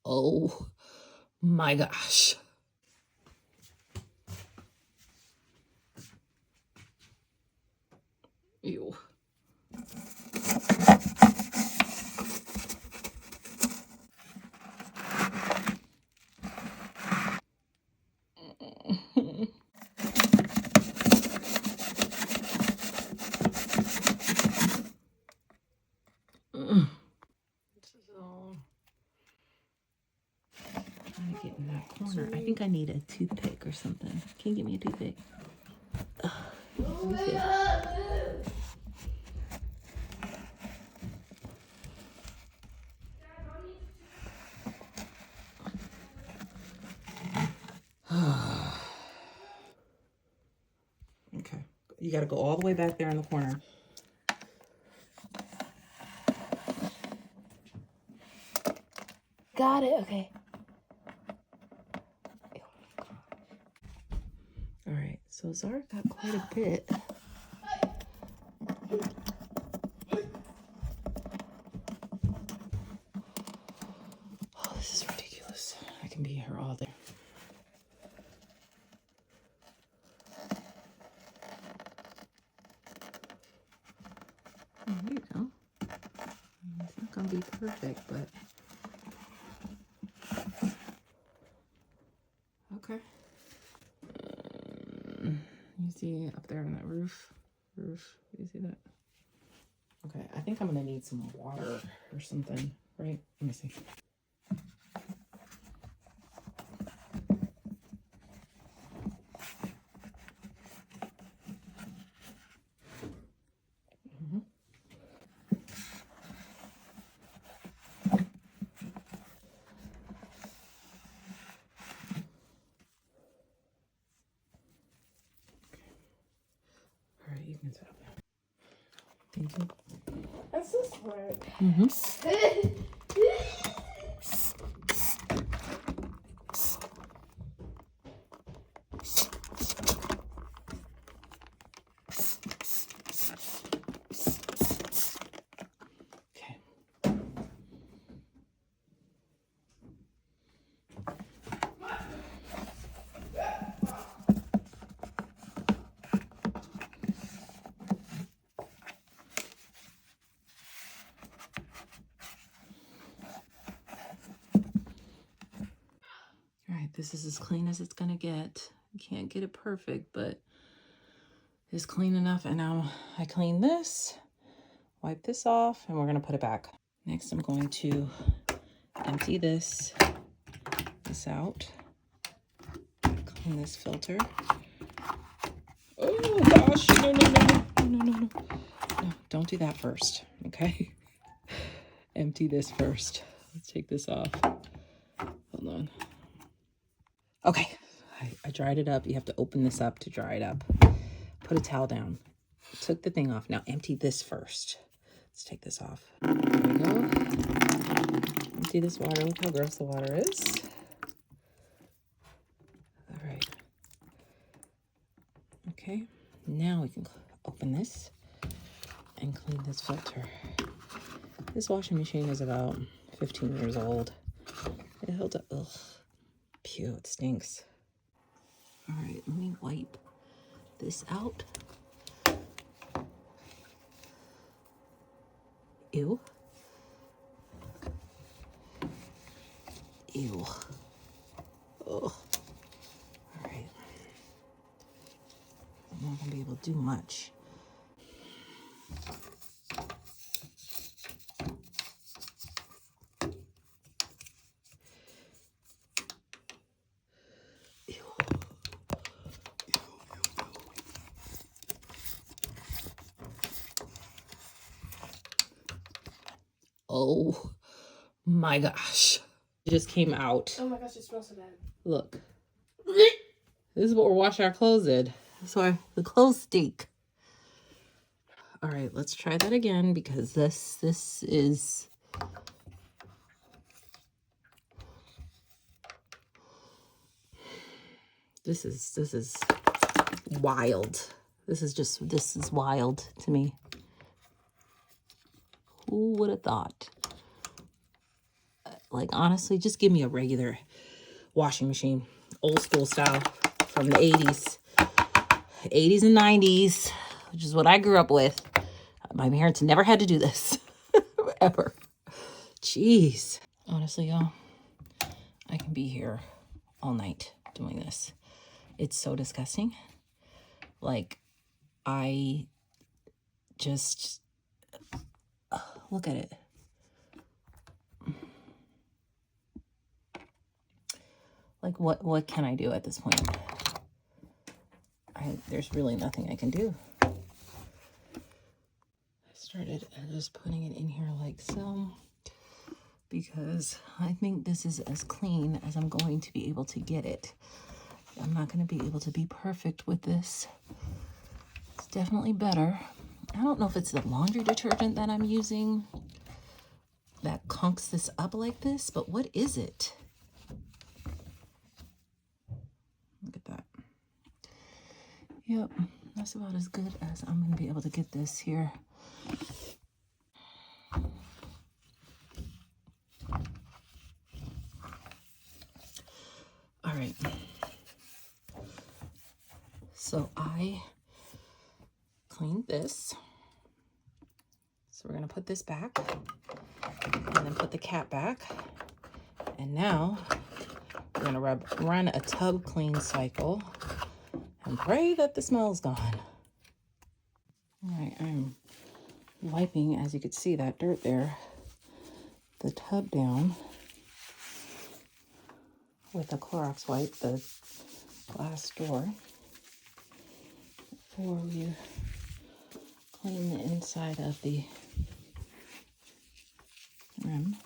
Oh my gosh. Ew. So, trying to get in that corner. I think I need a toothpick or something. Can you give me a toothpick? Let me see. Okay. You got to go all the way back there in the corner. Got it. Okay. All right. So Zara got quite a bit. Oh, this is ridiculous. I can be here all day. Oh, there you go. It's not going to be perfect, but okay. You see up there on that roof? You see that? Okay, I think I'm going to need some water or something, right? Let me see. All right, you can sit up there. Thank you. That's so smart. Okay. All right, this is as clean as it's gonna get. You can't get it perfect, but it's clean enough. And now I clean this, wipe this off, and we're gonna put it back. Next, I'm going to empty this out, clean this filter. Oh gosh, no, don't do that first, okay? Empty this first. Let's take this off. Hold on. Okay, I dried it up. You have to open this up to dry it up. Put a towel down. Took the thing off. Now empty this first. Let's take this off. There we go. Empty this water. Look how gross the water is. All right. Okay, now we can open this and clean this filter. This washing machine is about 15 years old. It held up. Ugh. Pew, it stinks. All right, let me wipe this out. Ew. Ew. Oh. All right. I'm not gonna be able to do much. Oh my gosh. It just came out. Oh my gosh, it smells so bad. Look. This is what we're washing our clothes in. That's why the clothes stink. All right, let's try that again because this is wild. This is wild to me. Who would have thought? Like, honestly, just give me a regular washing machine. Old school style from the 80s. 80s and 90s, which is what I grew up with. My parents never had to do this. Ever. Jeez. Honestly, y'all, I can be here all night doing this. It's so disgusting. Like, I just... look at it. Like, what can I do at this point? There's really nothing I can do. I started just putting it in here like so, because I think this is as clean as I'm going to be able to get it. I'm not going to be able to be perfect with this. It's definitely better. I don't know if it's the laundry detergent that I'm using that conks this up like this, but what is it? Look at that. Yep, that's about as good as I'm going to be able to get this here. All right. So I cleaned this. So we're going to put this back and then put the cap back. And now we're going to run a tub clean cycle and pray that the smell is gone. All right, I'm wiping, as you can see, that dirt there, the tub down with a Clorox wipe, the glass door, before we clean the inside of the rim.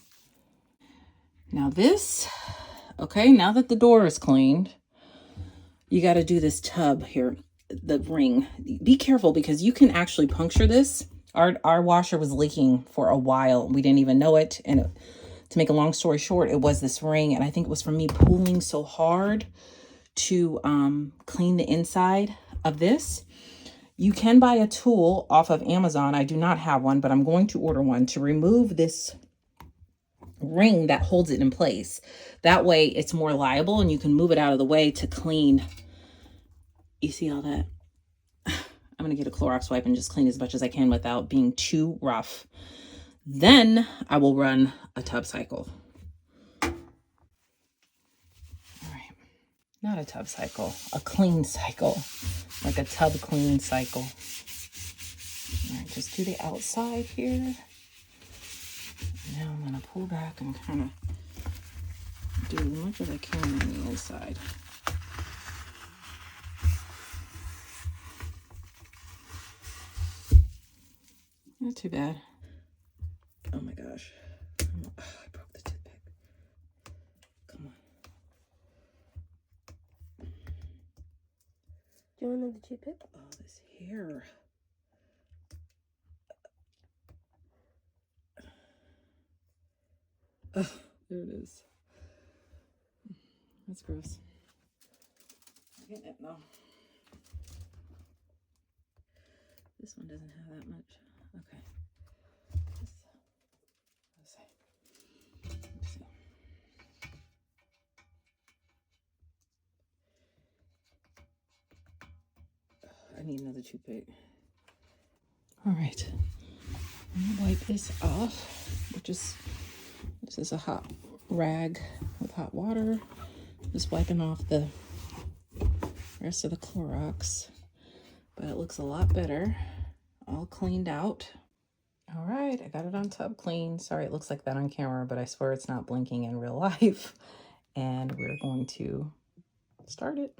Now this, okay, now that the door is cleaned, you got to do this tub here, the ring. Be careful because you can actually puncture this. Our washer was leaking for a while. We didn't even know it. And to make a long story short, it was this ring. And I think it was from me pulling so hard to clean the inside of this. You can buy a tool off of Amazon. I do not have one, but I'm going to order one to remove this ring that holds it in place. That way it's more liable and you can move it out of the way to clean. You see all that? I'm going to get a Clorox wipe and just clean as much as I can without being too rough. Then I will run a tub cycle. All right. Not a tub cycle, a clean cycle. Like a tub clean cycle. All right, just do the outside here. Now I'm going to pull back and kind of do as much as I can on the inside. Not too bad. Oh my gosh. Oh, I broke the toothpick. Come on. Do you want another toothpick? Oh, this hair. Oh, there it is. That's gross. I'm getting it now. This one doesn't have that much. Okay. Let's see. I need another toothpick. All right. I'm gonna wipe this off. This is a hot rag with hot water. Just wiping off the rest of the Clorox. But it looks a lot better. All cleaned out. All right, I got it on tub clean. Sorry it looks like that on camera, but I swear it's not blinking in real life. And we're going to start it.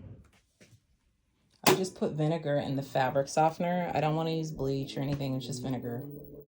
I just put vinegar in the fabric softener. I don't want to use bleach or anything, it's just vinegar.